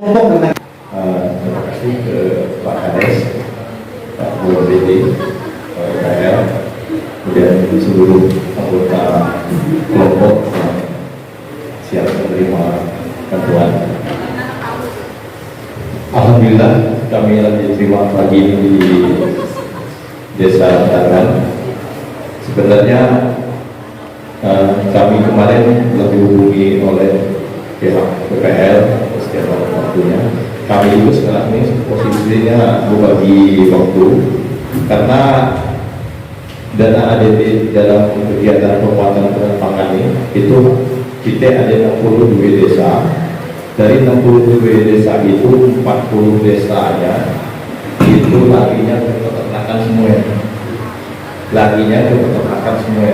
Terima kasih ke Pak Kades, Pak BD, Pak KL, kemudian seluruh anggota kelompok yang siap menerima bantuan. Alhamdulillah kami lagi terima pagi ini di Desa Taran. Sebenarnya kami kemarin telah dihubungi oleh pihak PPL setiap waktunya. Kami itu sekarang ini posisinya berbagi waktu karena dana ADD dalam kegiatan penguatan pangan ini itu kita ada 62 desa. Dari 62 desa itu 40 desanya itu larinya ke peternakan semua. Larinya ke peternakan semua.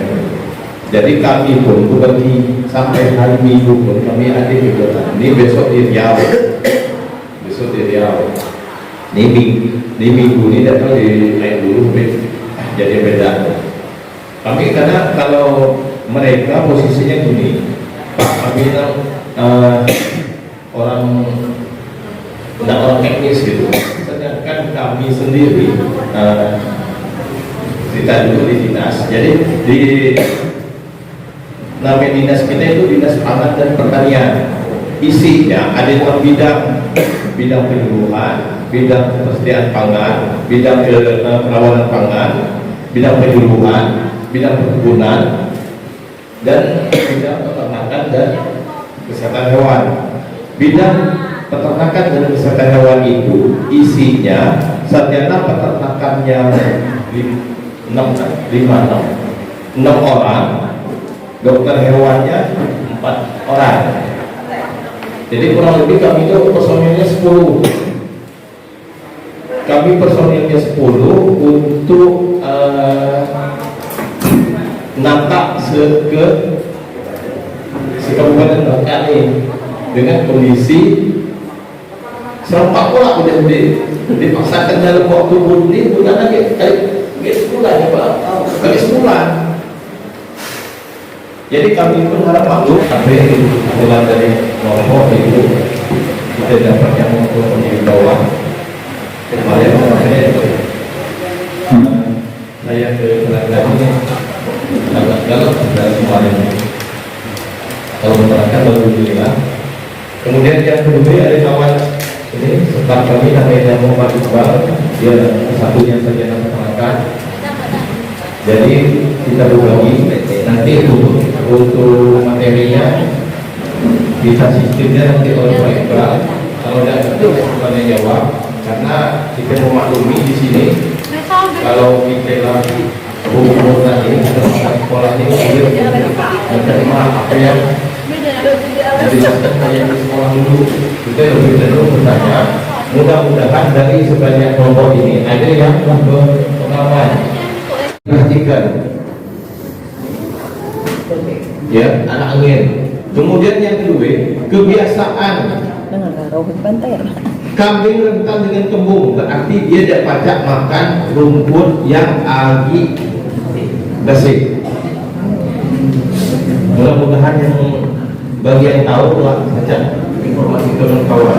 Jadi kami pun berbagi sampai hari Minggu pun kami ada kegiatan. Ini besok di Riau, besok di Riau. Ini minggu ini datang di lain dulu, jadi beda. Kami karena kalau mereka posisinya gini, Pak kami orang teknis gitu. Sedangkan kami sendiri kita dulu di dinas. Jadi di nama dinas kita itu dinas pangan dan pertanian. Isinya ada dalam bidang penyuluhan, bidang persediaan pangan, bidang kerawanan pangan, bidang penyuluhan, bidang perkebunan, dan bidang peternakan dan kesehatan hewan. Bidang peternakan dan kesehatan hewan itu isinya sarjana peternakannya 6 orang, dokter hewannya 4 orang. Jadi kurang lebih kami itu personilnya 10. Kami personilnya 10 untuk natak ke Kabupaten Bangkali dengan kondisi serempak pula udah dipaksakan dalam waktu bulan lagi kali sebulan ya Pak, kali sebulan. Jadi kami pun harap maklum sampai bulan dari nomor itu kita dapat yang untuk di bawah kemarin saya ke Telanjang ini agak galak dari kemarin kalau menerangkan alhamdulillah. Kemudian yang kedua ada kawan ini setelah kami namanya Muhammad Iqbal, dia satunya saja nama peternakan. Jadi kita berbagi nanti untuk materinya bisa sistemnya nanti oleh Pak Iqbal. Kalau tidak itu bukannya jawab karena kita memaklumi di sini kalau kita lagi umur ini sekolah ini menerima apa yang dijelaskan saya di sekolah dulu. Kita lebih cenderung bertanya, mudah-mudahan dari sebanyak kelompok ini ada yang berpengalaman. Perhatikan ya anak angin. Kemudian yang kedua, kebiasaan kambing rentan dengan kembung berarti dia tidak pacak makan rumput yang lagi bersih. Mudah-mudahan yang bagi yang tahu lah baca informasi kawan-kawan.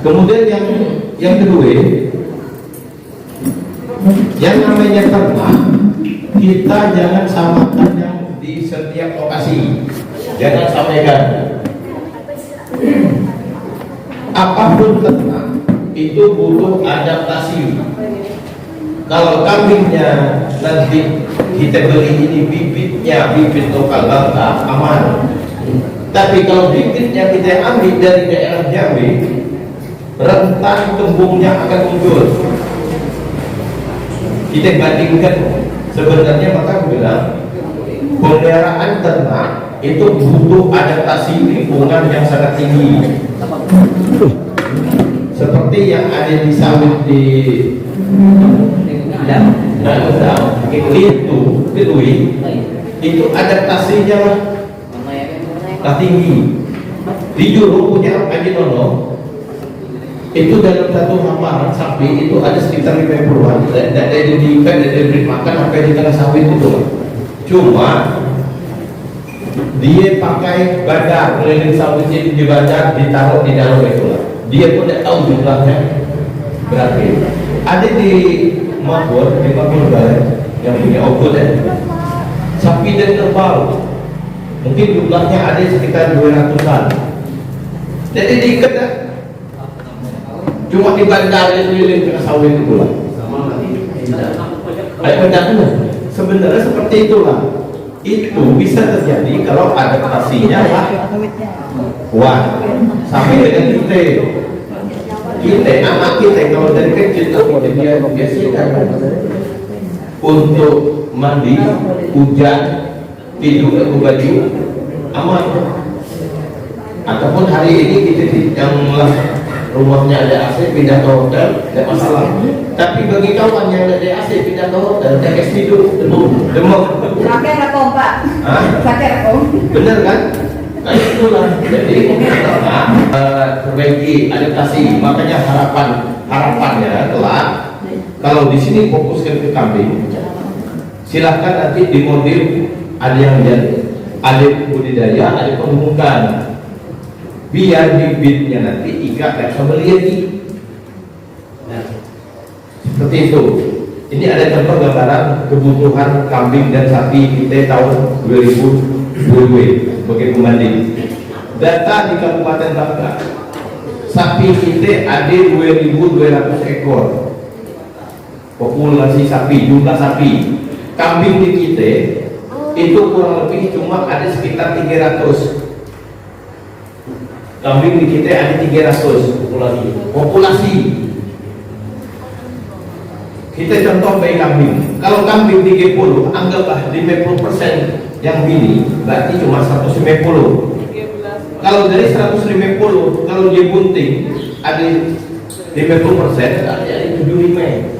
Kemudian yang kedua, yang namanya ternak kita jangan samakan yang di setiap lokasi, jangan samakan. Apapun ternak itu butuh adaptasi. Kalau kambingnya nanti kita beli ini bibit lokal Bangka aman. Tapi kalau bibitnya kita ambil dari daerah Jambi, rentan kembungnya akan muncul. Kita bandingkan sebenarnya maka bilang pemeliharaan ternak itu butuh adaptasi lingkungan yang sangat tinggi. Seperti yang ada di sawit di itu adaptasinya lah tinggi. Di Juru punya Haji Nono itu dalam satu hamparan sapi itu ada sekitar 50-an. Dan ada diberi makan sampai di tengah sawit itu. Cuma dia pakai bandar keliling sawit di bandar, ditaruh di dalam itulah. Dia pun tidak tahu jumlahnya berapa. Ada di Mabur yang punya obor sapi dan kerbau, mungkin jumlahnya ada sekitar 200-an. Jadi diikat kan? Cuma di bandar keliling ke sawit itu lah. Sebenarnya seperti itulah. Itu bisa terjadi kalau adaptasinya kuat sampai dengan kita anak kita kalau dari kecil dia biasakan untuk mandi, hujan, tidur ke baju aman. Ataupun hari ini kita yang rumahnya ada AC pindah ke hotel tidak masalah. Tapi bagi kawan yang ada AC pindah ke hotel tidak tidur demam. Pakai rekom Pak. Pakai rekom. Benar kan? Nah itulah. Jadi perbaiki adaptasi. Makanya harapannya kelak kalau di sini fokuskan ke kambing, silahkan nanti di model ada yang ada budidaya, ada pemumukan. Biar bibitnya nanti Ika bisa melihat seperti itu. Ini ada contoh gambaran kebutuhan kambing dan sapi kita tahun 2022 sebagai pembanding. Data di Kabupaten Bangka, sapi kita ada 2.200 ekor. Populasi sapi, jumlah sapi. Kambing di kita itu kurang lebih cuma ada sekitar 300. Kambing di kita ada 300 populasi. Kita contoh bayi kambing. Kalau kambing 30, anggaplah 50% yang bini, berarti cuma 150. Kalau dari 150, kalau dia bunting ada 50%, berarti ada 75.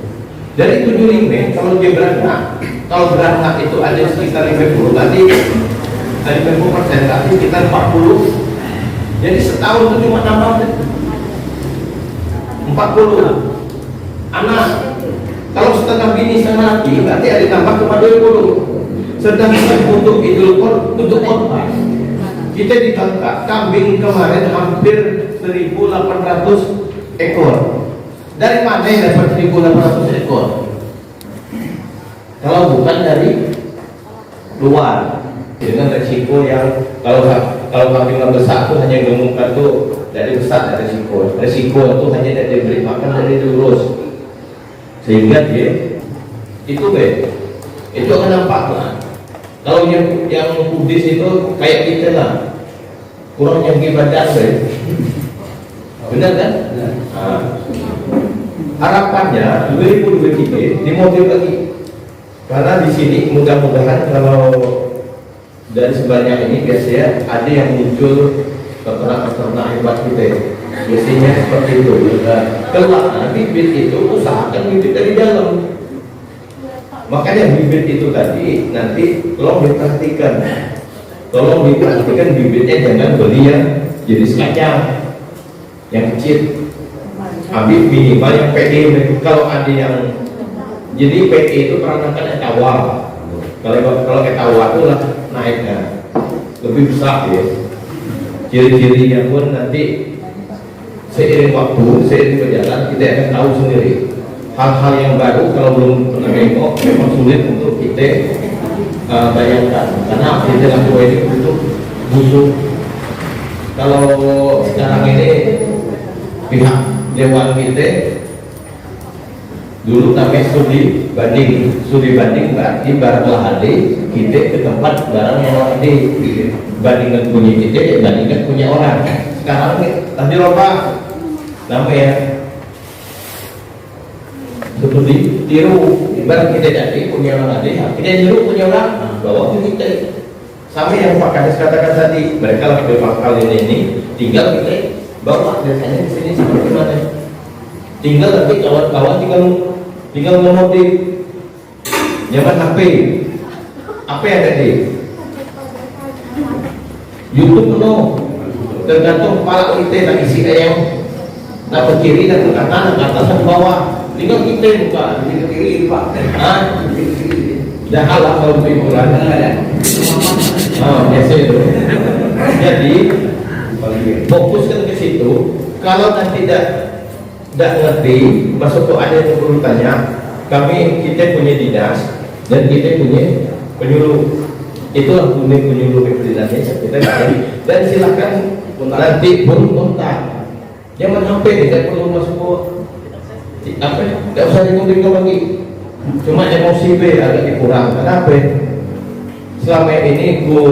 Dari 75, kalau dia beranak itu ada sekitar 50, berarti dari 50%, berarti sekitar 40. Jadi setahun itu cuma nambah 40 anak. Kalau setengah bini setengah laki, berarti ada tambah cuma 20. Sedangkan untuk untuk korban, kita di Bangka kambing kemarin hampir 1.800 ekor. Dari mana yang dapat 1.800 ekor? Kalau bukan dari luar, dengan resiko yang kalau kambing besar itu hanya gemukkan tuh dari besar dari resiko itu hanya dari diberi makan dari lurus, sehingga dia itu akan nampak lah. Kalau yang Buddhis itu kayak kita lah, kurang yang ibadah benar kan? Nah, harapannya 2023 dimodif lagi, karena di sini mudah-mudahan kalau dari sebanyak ini biasanya ada yang muncul peternak hebat kita. Biasanya seperti itu. Kelak bibit itu usahakan bibit dari dalam. Makanya bibit itu tadi nanti tolong diperhatikan. Bibitnya jangan beli yang jenis kacang, yang kecil. Ambil minimal yang PD. Kalau ada yang jadi PD itu peranakan awal. Kalau awal itu lah naiknya lebih besar ya. Ciri-cirinya pun nanti seiring waktu, seiring berjalan kita akan tahu sendiri. Hal-hal yang baru kalau belum pernah nengok memang sulit untuk kita bayangkan, karena kita dalam ini untuk busuk. Kalau sekarang ini pihak dewan kita dulu namanya studi banding berarti barang lahade kita ke tempat barang yang lahade, bandingkan punya kita bandingkan punya orang. Sekarang tadi lupa namanya seperti tiru, ibarat kita jadi punya orang lahade, kita tiru punya orang bawa ke kita. Sama yang Pak Kades katakan tadi, mereka lagi bakal ini tinggal kita bawa biasanya di sini seperti mana, tinggal nanti kawan-kawan tinggal memotif zaman HP apa yang ada di YouTube penuh, tergantung kepala kita nak isi yang nak ke kiri dan ke kanan, ke atas dan ke bawah, tinggal kita buka di kiri pak, dah halah kalau hiburan. biasa itu. Jadi fokuskan ke situ. Kalau nanti tidak ngerti, masuk ke ada yang perlu tanya. Kita punya dinas dan kita punya penyuluh. Itulah penyuluh perizinan kita cari. Dan silakan nanti pun kontak. Jangan sampai tidak perlu masuk ke apa? Tidak usah dikomunikasi lagi. Cuma emosi agak dikurang. Kenapa? Selama ini gue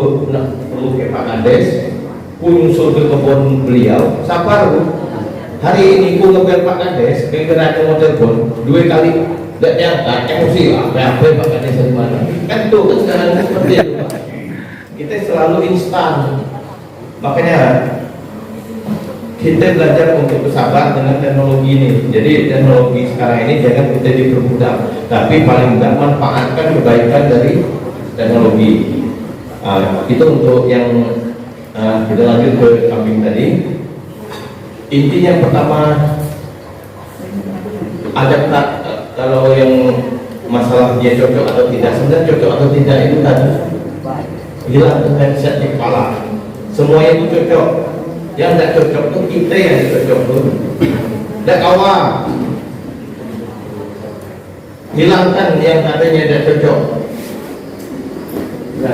perlu ke Pak Kades, gue nyusul ke kebun beliau. Sabar gue. Hari ini gue ngebel Pak Kades, kira-kira ada mau telepon 2 kali. Tidak nyangka, emosi lah. Apa Pak Kades dari mana? Kan tuh kan sekarang seperti itu. Kita selalu instan. Makanya kita belajar untuk bersabar dengan teknologi ini. Jadi teknologi sekarang ini jangan kita dipermudah, tapi paling tidak manfaatkan kebaikan dari teknologi. Itu untuk yang kita lanjut ke kambing tadi. Intinya pertama, ada kalau yang masalah dia cocok atau tidak, sebenarnya cocok atau tidak itu tadi hilang mindset di kepala. Semuanya itu cocok. Yang tidak cocok itu kita yang cocok dulu. Dan awal hilangkan yang katanya tidak cocok.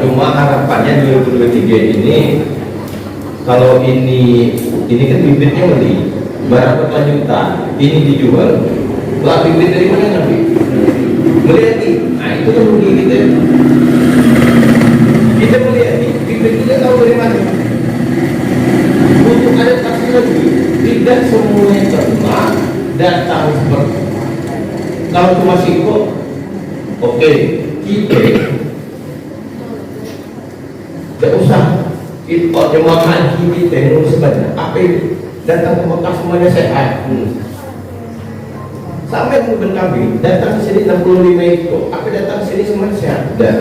Cuma harapannya 2023 ini, kalau ini kan bibitnya beli barang berkelanjutan, ini dijual, lah bibit dari mana nanti? Melihat nah itu kan rugi kita. Kita melihat bibit kita tahu dari mana? Untuk adaptasi lagi, tidak semuanya terima datang seperti kalau cuma singkong, oke, kita tidak usah kita cuma haji kita yang sebenarnya apa itu datang ke Mekah semuanya sehat. Sampai ke kambing datang ke sini 65 itu, apa datang ke sini semuanya sehat? Dan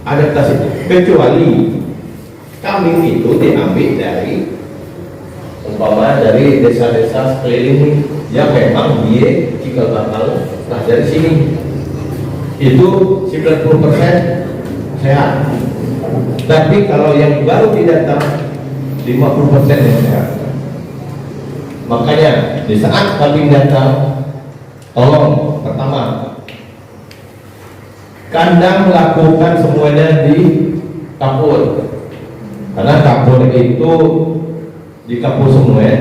adaptasi kecuali kambing itu diambil dari umpama dari desa-desa sekeliling yang memang dia cikal bakal dari sini itu 90% sehat. Tapi kalau yang baru didatang 50% yang sehat. Makanya di saat kambing datang, tolong pertama kandang lakukan semuanya di kapur. Karena kapur itu di kapur semua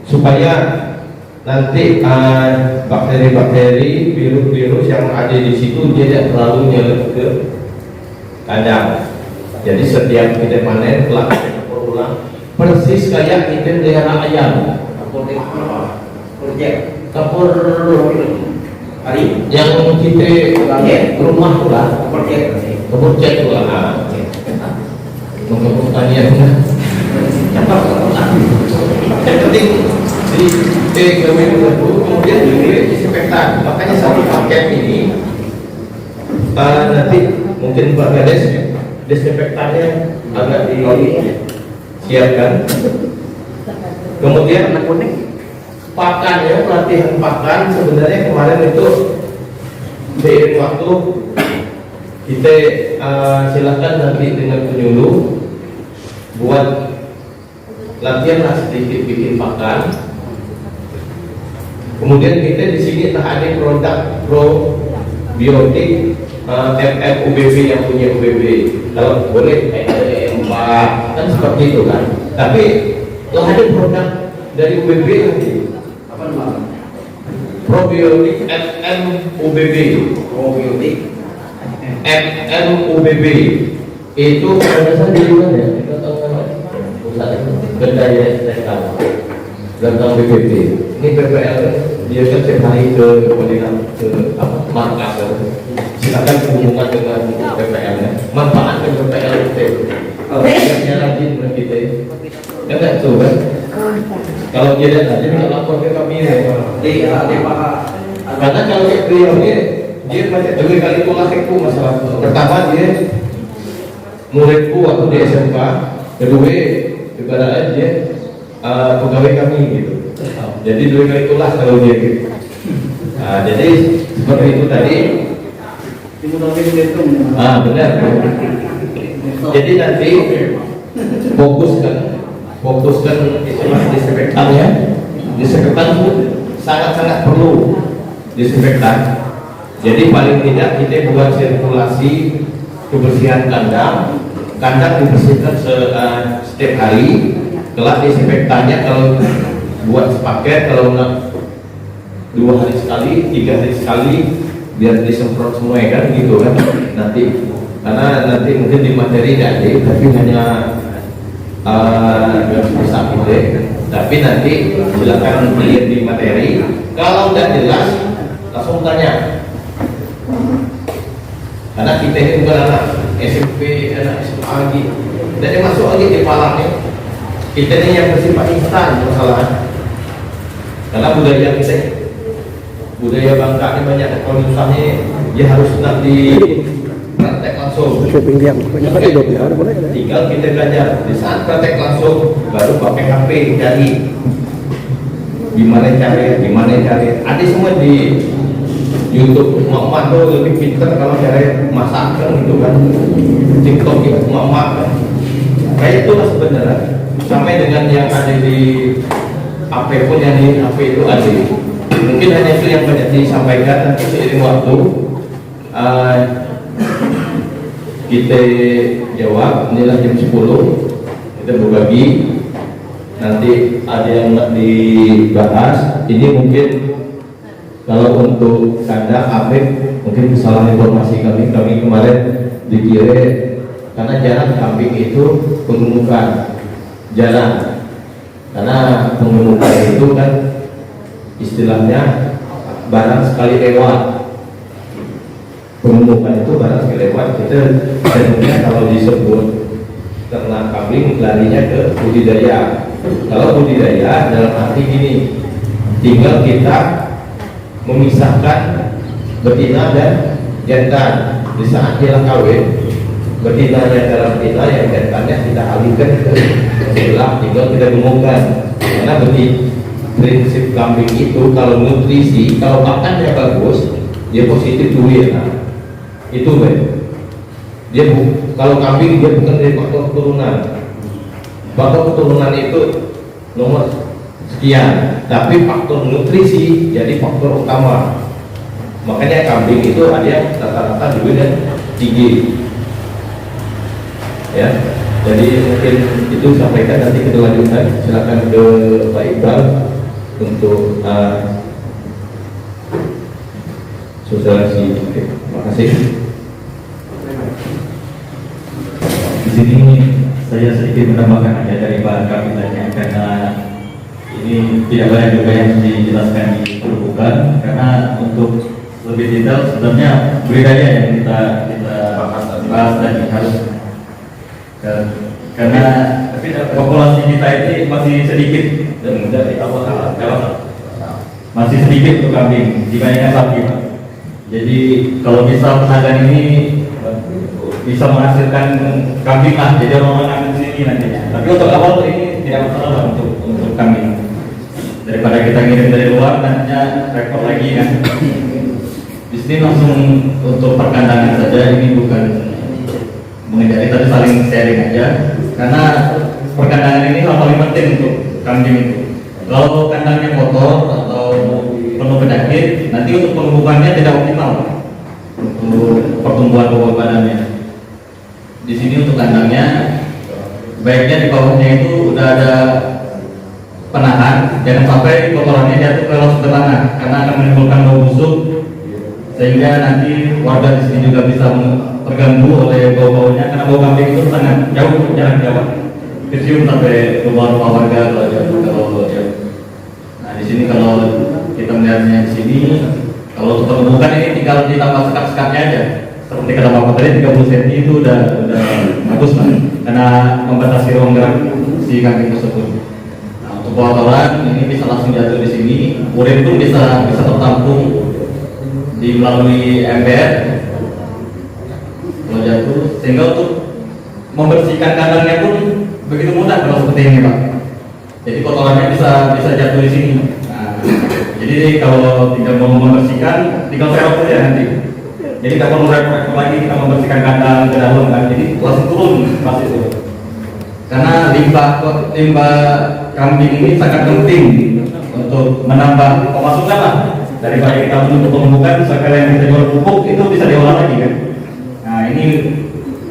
supaya nanti bakteri-bakteri, virus-virus yang ada di situ dia tidak terlalu nyelip ke kandang. Jadi setiap kita panen telah kapur ulang persis kayak kita melihara ayam. Kapur hari yang kita rumah pula kapur cek pula. Untuk pertanian yang penting di kemudian diberi disinfektan. Makanya satu paket ini nanti mungkin Pak Kades disinfektannya agak disiapkan. Kemudian pakannya, pelatihan pakan sebenarnya kemarin itu seiring waktu kita silakan nanti dengan penyuluh buat latihan lah sedikit bikin pakan. Kemudian kita di sini tak ada produk probiotik UBB yang punya UBB. Kalau boleh empat kan seperti itu kan. Tapi lah ada produk dari UBB nanti. Apa namanya? Probiotik UBB. Probiotik UBB itu pada saat di luar ya, kita tahu kan pusat berdaya tentang BPP. Ini PPL dia kan setiap hari ke markas. Silakan hubungan dengan PPL nya, manfaatkan PPL itu. Yang rajin kita, ya kan tuh kan. Kalau dia tidak rajin, kita lapor ke kami ya. Karena kalau beliau dia macam 2 kali tolak masalah. Pertama dia muridku waktu di SMK, kedua ibaratnya dia pegawai kami gitu. Jadi 2 kali tolak kalau dia gitu. Jadi seperti itu tadi. Benar. Jadi nanti fokuskan disinfektannya. Disinfektan sangat-sangat perlu disinfektan. Jadi paling tidak kita buat sirkulasi kebersihan kandang dibersihkan setiap hari. Kelak disinfektannya kalau buat sepaket, kalau enggak 2 hari sekali, 3 hari sekali, biar disemprot semua ya kan gitu kan nanti, karena nanti mungkin di materi tidak ada, tapi hanya bisa gitu. Tapi nanti silakan lihat di materi. Kalau tidak jelas langsung tanya, karena kita ini bukan anak SMP, anak SMA lagi, jadi masuk lagi di palangnya. Kita ini yang bersifat instan masalah, karena budaya bangsa ini banyak. Kalau misalnya dia harus nanti praktek langsung, tinggal kita belajar. Di saat praktek langsung baru pakai HP cari gimana cari. Ada semua di YouTube. Emak tuh lebih pintar kalau cari masak kan gitu kan. TikTok itu emak kan. Kayak itu lah sebenarnya. Sampai dengan yang ada di HP pun, yang di HP itu ada. Mungkin hanya itu yang banyak disampaikan. Nanti seiring waktu kita jawab. Inilah jam 10 kita berbagi. Nanti ada yang dibahas. Ini mungkin kalau untuk kandang Afif, mungkin kesalahan informasi kami kemarin dikira, karena jarang kambing itu pengemukan jarang, karena pengemukan itu kan istilahnya barang sekali lewat. Pengemukan itu barang sekali lewat. Kita sebenarnya kalau disebut ternak kambing larinya ke budidaya. Kalau budidaya dalam arti gini, tinggal kita memisahkan betina dan jantan. Di saat dia kawin, betinanya dalam betina, yang jantannya kita alihkan ke sebelah, tinggal kita gemukkan. Karena prinsip kambing itu kalau nutrisi, kalau makannya bagus, dia positif dulu ya. Nah, itu dia kalau kambing dia bukan dari faktor keturunan. Faktor keturunan itu nomor sekian, tapi faktor nutrisi jadi faktor utama. Makanya kambing itu ada yang rata-rata 2 dan 3 ya. Jadi mungkin itu sampaikan, nanti kita lanjutkan. Silakan ke Pak Iqbal untuk sosialisasi. Oke, terima kasih. Di sini saya sedikit menambahkan aja dari bahan kapitanya, karena ini tidak banyak juga yang dijelaskan di perbukaan. Karena untuk lebih detail sebenarnya budidaya yang kita bahas tadi harus, karena populasi kita ini masih sedikit dan masih sedikit untuk kambing dibandingkan sapi. Jadi kalau bisa penagaan ini bisa menghasilkan kambing lah, jadi orang-orang akan sini nantinya. Tapi untuk awal ini tidak masalah untuk kambing. Daripada kita ngirim dari luar, nantinya rekor lagi kan. Di sini langsung untuk perkandangan saja, ini bukan mengejar, kita saling sharing aja. Karena perkandangan ini hal paling penting untuk kambing itu. Kalau kandangnya kotor atau penuh penyakit, nanti untuk penumbuhannya tidak optimal untuk pertumbuhan bobot badannya. Di sini untuk kandangnya, baiknya di bawahnya itu udah ada penahan, jangan sampai kotorannya jatuh ke langsung ke tanah, karena akan menimbulkan bau busuk, sehingga nanti warga di sini juga bisa terganggu oleh bau-baunya, karena bau kambing itu sangat jauh, jarak jauh, kecium sampai rumah-rumah warga kalau jauh. Nah di sini kalau kita melihatnya di sini, kalau untuk penumbukan ini tinggal ditambah sekat-sekatnya aja. Seperti kata Bapak tadi, 30 cm itu udah bagus lah, karena membatasi ruang gerak si kambing tersebut. Nah, untuk kotoran ini bisa langsung jatuh di sini, urin pun bisa tertampung di melalui ember kalau jatuh, sehingga untuk membersihkan kandangnya pun begitu mudah kalau seperti ini Pak. Jadi kotorannya bisa jatuh di sini. Nah, jadi kalau tidak mau membersihkan, tinggal serok saja nanti. Jadi nggak perlu repot lagi kita membersihkan kandang ke dalam kan, jadi langsung turun pas itu. Karena limbah kambing ini sangat penting untuk menambah pemasukan lah. Daripada kita menutup penumpukan, sekalian kita jual pupuk itu bisa diolah lagi kan. Nah ini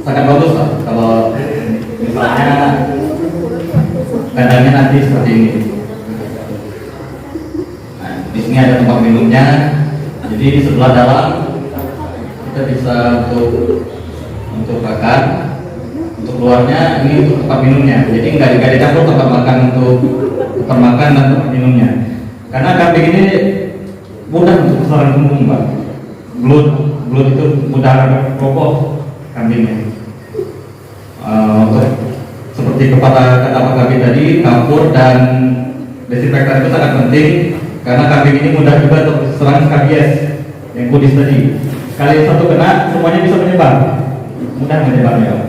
sangat bagus lah kalau misalnya kandangnya nanti seperti ini. Nah, di sini ada tempat minumnya, jadi di sebelah dalam kita bisa untuk makan, untuk luarnya ini untuk tempat minumnya. Jadi nggak dicampur tempat makan untuk tempat makan dan tempat minumnya. Karena kambing ini mudah untuk kesaran kembung, Pak. Belut itu mudah kokoh kambingnya. Untuk seperti kata Pak Kabin tadi, kapur dan desinfektan itu sangat penting karena kambing ini mudah juga untuk serang skabies yang kudis tadi. Sekali satu kena, semuanya bisa menyebar, mudah menyebarnya.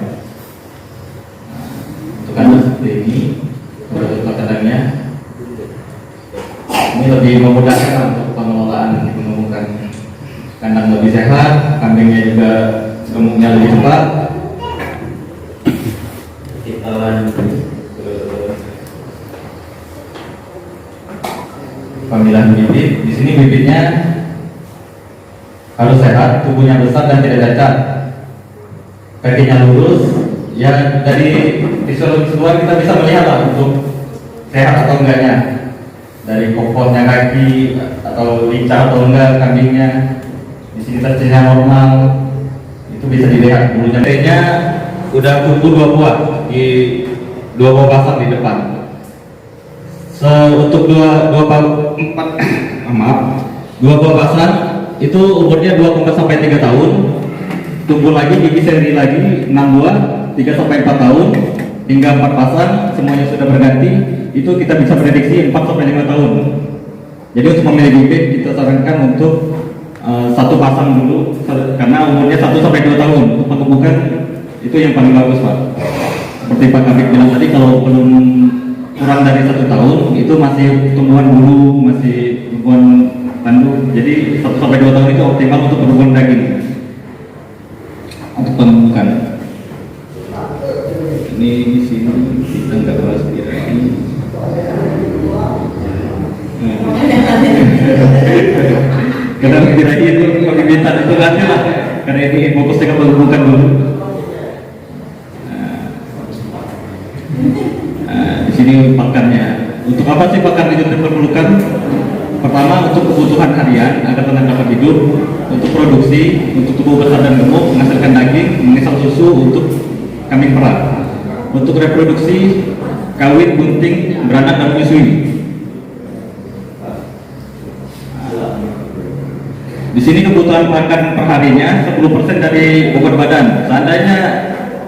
Untuk kandang seperti ini, untuk kandangnya ini lebih memudahkan untuk pengelolaan, menemukan kandang lebih sehat, kambingnya juga gemuknya lebih cepat. Kita lanjut ke pemilihan bibit. Di sini bibitnya harus sehat, tubuhnya besar dan tidak cacat, kakinya lurus. Ya dari visual luar kita bisa melihat lah untuk sehat atau enggaknya. Dari kokohnya kaki atau lincah atau enggak kambingnya. Di sini tesnya normal, itu bisa dilihat. Bulunya udah tumbuh 2 buah di 2 buah pasang di depan. Untuk 2 buah pasang itu umurnya 2 sampai 3 tahun. Tumbuh lagi gigi seri lagi 6 buah 3 sampai 4 tahun hingga 4 pasang semuanya sudah berganti. Itu kita bisa prediksi 4 sampai 5 tahun. Jadi untuk memilih bibit kita sarankan untuk 1 pasang dulu karena umurnya 1 sampai 2 tahun. Untuk penumbukan itu yang paling bagus, Pak. Seperti Pak Kabik bilang tadi, kalau belum kurang dari 1 tahun itu masih tumbuhan bulu, masih tumbuhan tanduk. Jadi 1 sampai 2 tahun itu optimal untuk penumbuhan daging. Untuk penumbukan. Ini di sini kita nggak bahas lagi. Karena tidak itu pembibitan itu nanti lah. Karena ini fokusnya ke penumbukan dulu. Di sini pakannya. Untuk apa sih pakan itu diperlukan? Pertama untuk kebutuhan harian agar ternak dapat hidup, untuk produksi, untuk tubuh besar dan gemuk, menghasilkan daging, mengisap susu untuk kambing perah. Untuk reproduksi, kawin, bunting, beranak dan menyusui. Di sini kebutuhan pakan perharinya 10% dari bobot badan. Seandainya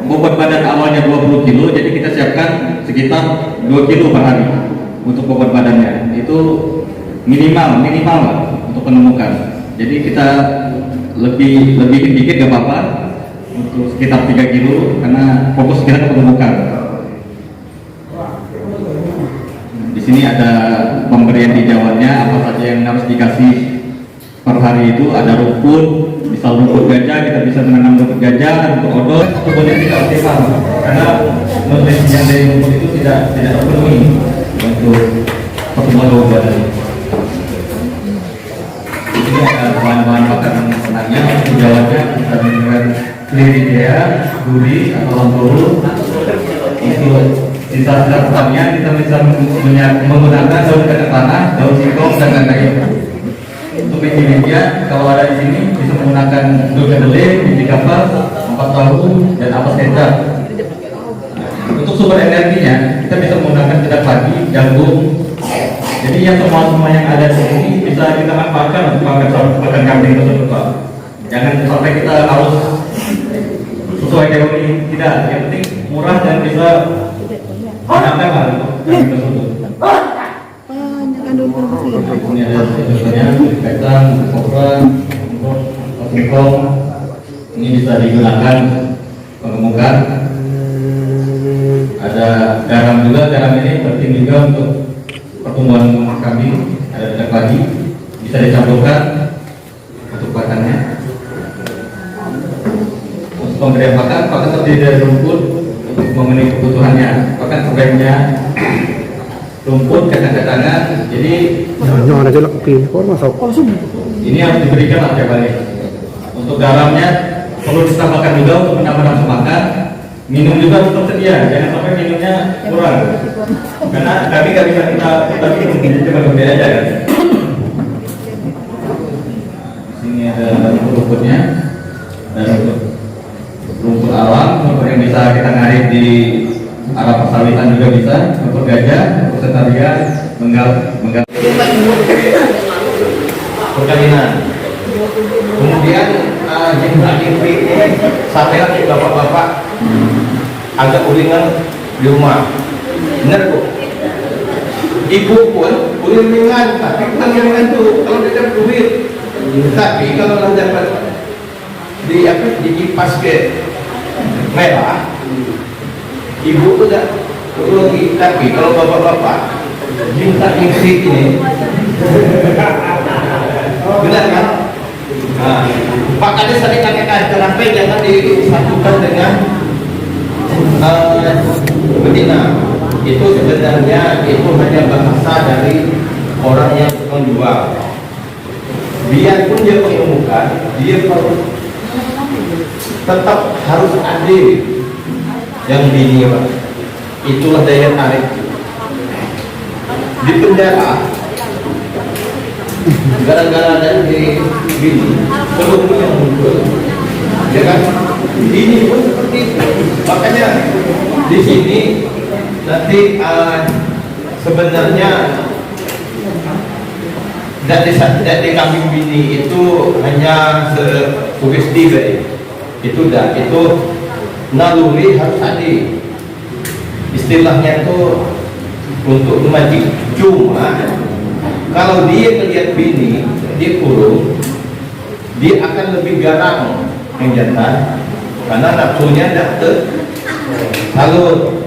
bobot badan awalnya 20 kilo, jadi kita siapkan sekitar 2 kilo per hari untuk bobot badannya. Itu minimal lah untuk penumbukan. Jadi kita lebihin dikit gak apa-apa untuk sekitar 3 kilo karena fokus kita ke penumbukan. Di sini ada pemberian hijauannya apa saja yang harus dikasih per hari itu. Ada rumput, misal rumput gajah kita bisa menanam rumput gajah, rumput odol. Rumputnya tidak optimal karena nutrisi yang dari rumput itu tidak terpenuhi untuk pertumbuhan bobot badan. Ini ada bahan-bahan makanan senangnya, hijauannya kita dengan Cleridea, duri atau lanturu. Itu sisa-sisa pertanian kita bisa menggunakan daun kacang tanah, daun singkong dan lain-lain. Untuk biji-bijian, kalau ada di sini bisa menggunakan daun kedelai, biji kapas, 4 tahu, dan ampas kecap. Untuk sumber energinya, kita bisa menggunakan jedak padi, jagung. Jadi ya semua yang ada di sini bisa kita manfaatkan untuk pakan kambing tersebut, Pak. Jangan sampai kita harus sesuai teori, tidak. Yang penting murah dan bisa menambah lah untuk kambing tersebut. Ini ada contohnya kacang, kopra, singkong. Ini bisa digunakan pengemukan. Ada garam juga, garam ini penting juga untuk pertumbuhan kambing. Ada jedak padi, bisa dicampurkan untuk pakannya. pemberian pakan terdiri dari rumput untuk memenuhi kebutuhannya. Pakan sebaiknya rumput kacang-kacangan. Jadi Jangan aja lah, masuk. ini harus diberikan lah tiap hari. Untuk garamnya perlu ditambahkan juga untuk menambah nafsu makan. Minum juga harus tersedia, jangan sampai minumnya kurang. Karena kami nggak bisa kita minum, jadi cuma gede aja kan. Sini ada rumputnya, dan rumput alam, rumput yang bisa kita ngarit di arah persawitan juga bisa, rumput gajah, rumput setarian, menggal perkawinan. Kemudian jengkrik ini sampai lagi bapak-bapak agak ulingan di rumah. Benar bu? Ibu pun ulingan, tapi bukan ulingan tuh kalau dia dapat duit. Tapi kalau dapat dikipas ke merah, ibu tuh tidak perlu lagi. Tapi kalau bapak-bapak jengkrik ini, benar kan? Nah, makanya sering katakan kenapa jangan disatukan dengan betina. Itu sebenarnya itu hanya bahasa dari orang yang menjual. Biarpun dia mengemuka, dia tetap harus adil. Yang bini Pak, itulah daya tarik. Di penjara gara-gara dari bini belum yang muncul, ya kan? Ini pun seperti itu. Makanya di sini nanti sebenarnya dari kambing bini itu hanya sugesti itu naluri harus adil. Istilahnya itu untuk magic. Cuma kalau dia melihat bini, dia kurung, dia akan lebih garang yang jantan, karena nafsunya tidak tersalur.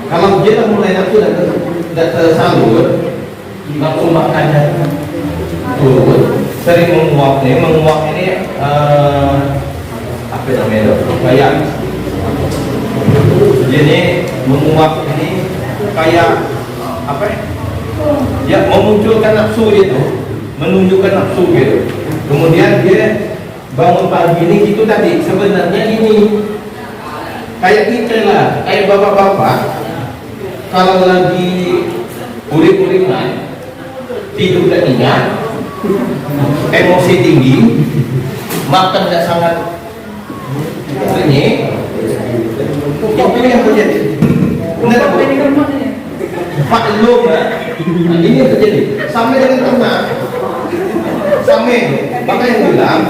Kalau dia mulai nafsu tidak tersalur, nafsu makannya turun, sering menguap ini apa namanya? Kayak jadi menguap ini kayak apa? Ya, memunculkan nafsu gitu, menunjukkan nafsu gitu. Kemudian dia bangun pagi ini gitu tadi. Sebenarnya ini kayak kita lah, kayak bapak-bapak kalau lagi uring-uringan, tidur dan nyenyak, emosi tinggi, makan tidak sangat renyah, itu yang terjadi. Benar bu? Maklum, ini yang terjadi sampai dengan ternak, sampai maka yang bilang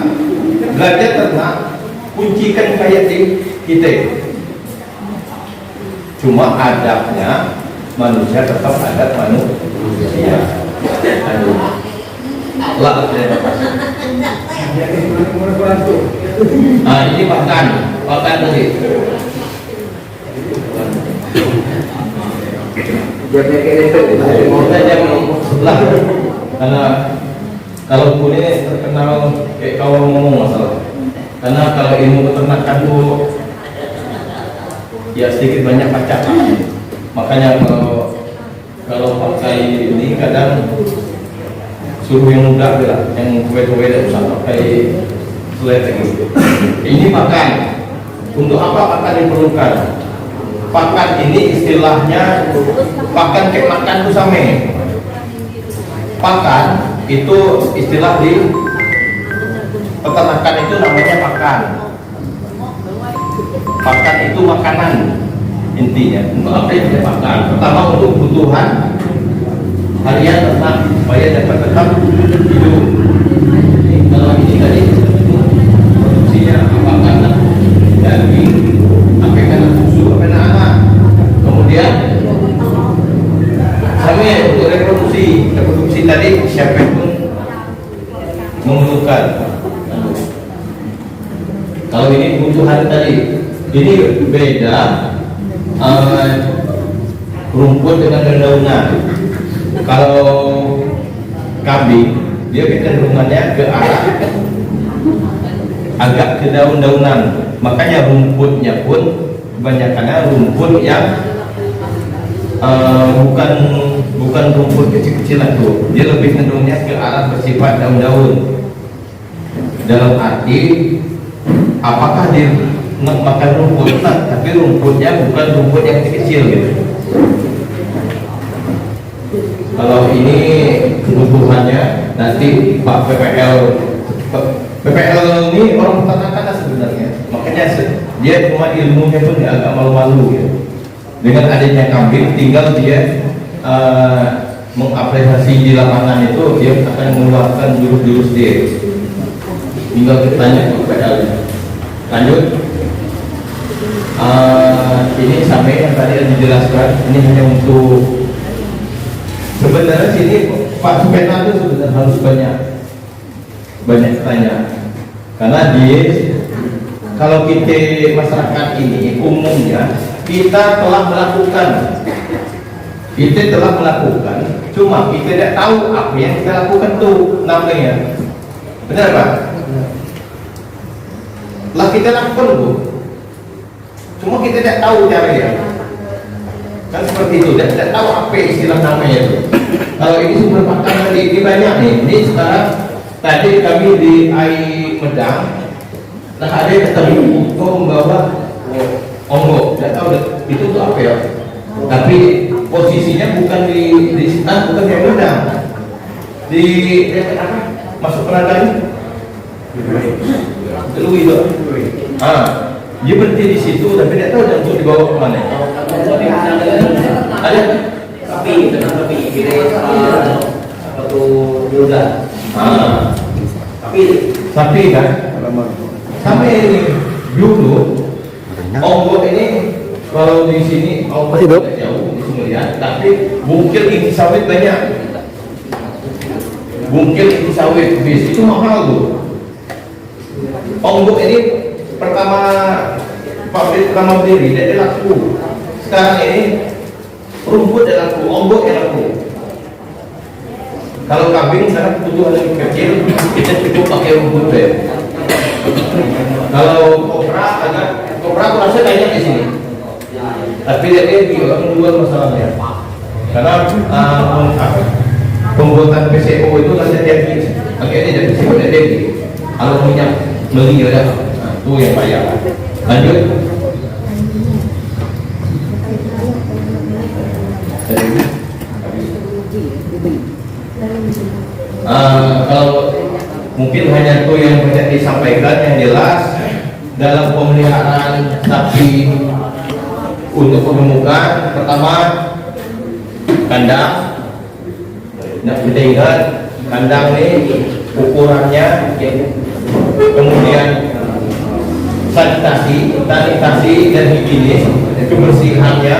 belajar ternak kuncikan kayak di kita. Cuma adabnya manusia tetap adab manusia. Aduh, lah ini makan tadi. Sebelah karena kalau kulit terkenal kayak kawan ngomong masalah. Karena kalau ilmu peternakan itu ya sedikit banyak pacak. Makanya kalau pakai ini kadang suruh yang muda lah, yang kue-kue tidak usah pakai seleting gitu. Ini makan. Untuk apa makan diperlukan? Pakan ini istilahnya pakan kayak makan itu sama. Pakan itu istilah di peternakan itu namanya pakan. Pakan itu makanan intinya. Untuk apa itu pakan? Pertama untuk kebutuhan harian ternak supaya dapat tetap hidup. Kalau ini tadi produksinya pakan daging, sampaikan susu, anak. Kemudian sama untuk reproduksi tadi siapa pun memerlukan. Kalau ini kebutuhan tadi, ini beda rumput dengan dedaunan. Kalau kambing dia kecenderungannya ke arah agak kedaun-daunan, makanya rumputnya pun kebanyakannya rumput yang bukan rumput kecil-kecilan tuh, dia lebih cenderungnya ke arah bersifat daun-daun. Dalam arti apakah dia nak makan rumput, tapi rumputnya bukan rumput yang kecil gitu. Kalau ini kebutuhannya nanti Pak PPL ini orang peternakan sebenarnya, makanya dia cuma ilmunya pun dia agak malu-malu gitu. Dengan adanya kambing, tinggal dia mengapresiasi di lapangan itu, dia akan mengeluarkan jurus-jurus dia. Tinggal kita tanya ke PPL. Lanjut. Ini sampai yang tadi yang dijelaskan, ini hanya untuk sebenarnya sini Pak Supena itu sebenarnya harus banyak tanya, karena dia kalau kita masyarakat ini umumnya kita telah melakukan, cuma kita tidak tahu apa yang kita lakukan tuh namanya, benar Pak? Lah kita lakukan tuh, cuma kita tidak tahu caranya, kan seperti itu, tidak tahu apa istilah namanya itu. Kalau ini sumber pakan tadi ini banyak nih, ini sekarang tadi kami di Ai Medang, nah ada yang ketemu membawa onggok, tidak tahu itu tuh apa ya, tapi posisinya bukan di bukan di Medang, di masuk peradaban dulu itu. Dia berhenti di situ, tapi tidak tahu dan untuk dibawa ke mana. Ada satu Yuda. Sapi kan? Sampai ini dulu onggok ini kalau di sini masih hidup? Jauh di Sumedang, tapi bungkil inti sawit banyak. Bungkil inti sawit bis itu mahal tuh. Onggok ini pabrik pertama berdiri dia laku. Sekarang ini rumput dia laku, onggok dia laku. Kalau kambing sekarang kebutuhan yang kecil, kita cukup pakai rumput bed. Kalau kopra aku rasa banyak di sini. Tapi dia orang jual masalahnya. Karena pembuatan PCO itu nanti dia akhirnya jadi PCO dia. Kalau minyak beli ya, itu yang payah. Lanjut. Kalau mungkin hanya itu yang banyak disampaikan, yang jelas dalam pemeliharaan sapi untuk pemenukan, pertama kandang. Nah, kita ingat kandang ini ukurannya, kemudian sanitasi dan higienis, kebersihannya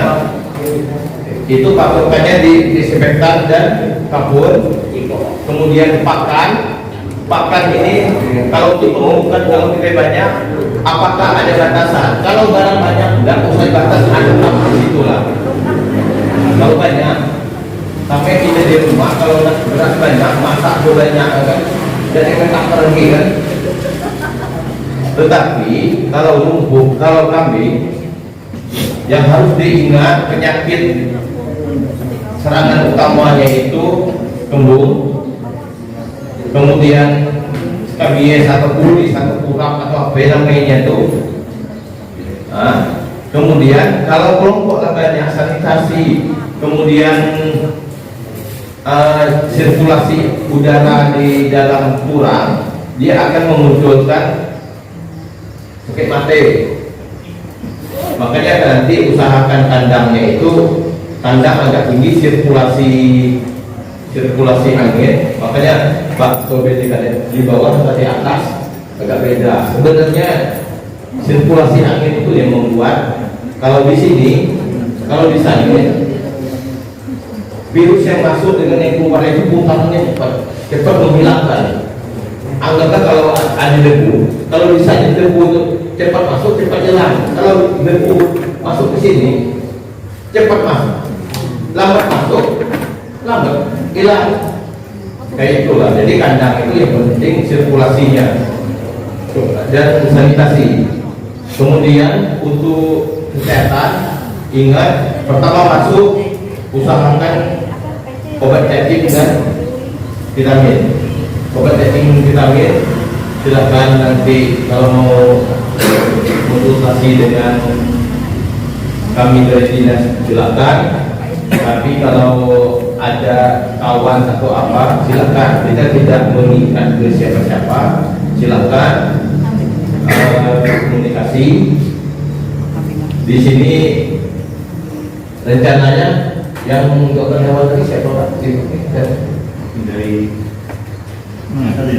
itu patokannya disinfektan dan kapur. Kemudian pakan ini kalau untuk pemenukan, kalau kita banyak, apakah ada batasan? Kalau barang banyak tidak usah batas, ada di situlah. Kalau banyak, sampai kita di rumah kalau beras banyak, masak banyak kan, dan yang tak pergi kan. Tetapi kalau kambing, yang harus diingat penyakit serangan utamanya itu kembung, kemudian skabies atau kulis atau kurap atau apa namanya itu. Kemudian kalau kelompok banyak, sanitasi, kemudian sirkulasi udara di dalam kurang, dia akan memunculkan sakit mati. Makanya nanti usahakan kandangnya itu kandang agak tinggi, sirkulasi angin. Makanya Pak Sobe di bawah atau di atas agak beda. Sebenarnya sirkulasi angin itu yang membuat kalau di sini, kalau di sana virus yang masuk dengan yang keluar itu putarannya cepat menghilangkan. Anggaplah kalau ada debu, kalau di sana debu itu cepat masuk, cepat hilang. Kalau debu masuk ke sini, cepat masuk, lambat masuk, lambat hilang. Kayak itulah. Jadi kandang itu yang penting sirkulasinya. dan sanitasi. Kemudian untuk kesehatan, ingat pertama masuk usahakan obat cacing dan vitamin. Obat cacing vitamin silakan nanti kalau mau konsultasi dengan kami dari dinas silakan. Tapi kalau ada kawan atau apa silakan, kita tidak mengikat ke siapa-siapa, silakan komunikasi. Di sini rencananya yang dokter hewan tadi siapa Pak? dari tadi